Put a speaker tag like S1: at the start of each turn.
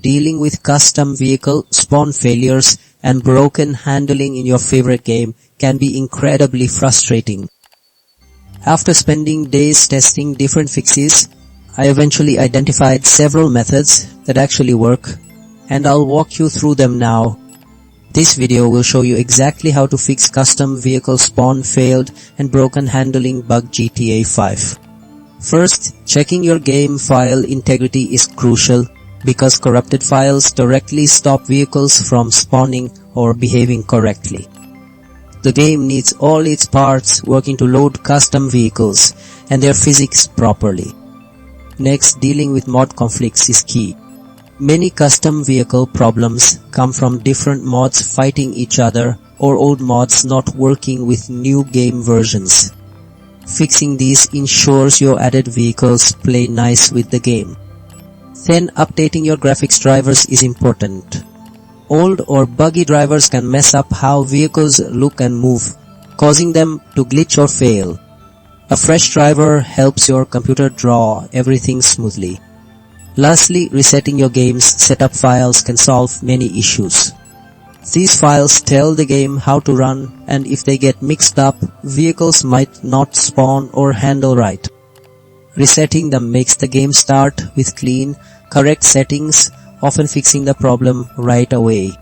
S1: Dealing with custom vehicle spawn failures and broken handling in your favorite game can be incredibly frustrating. After spending days testing different fixes, I eventually identified several methods that actually work, and I'll walk you through them now. This video will show you exactly how to fix custom vehicle spawn failed and broken handling bug GTA 5. First, checking your game file integrity is crucial because corrupted files directly stop vehicles from spawning or behaving correctly. The game needs all its parts working to load custom vehicles and their physics properly. Next, dealing with mod conflicts is key. Many custom vehicle problems come from different mods fighting each other or old mods not working with new game versions. Fixing these ensures your added vehicles play nice with the game. Then, updating your graphics drivers is important. Old or buggy drivers can mess up how vehicles look and move, causing them to glitch or fail. A fresh driver helps your computer draw everything smoothly. Lastly, resetting your game's setup files can solve many issues. These files tell the game how to run, and if they get mixed up, vehicles might not spawn or handle right. Resetting them makes the game start with clean, correct settings, often fixing the problem right away.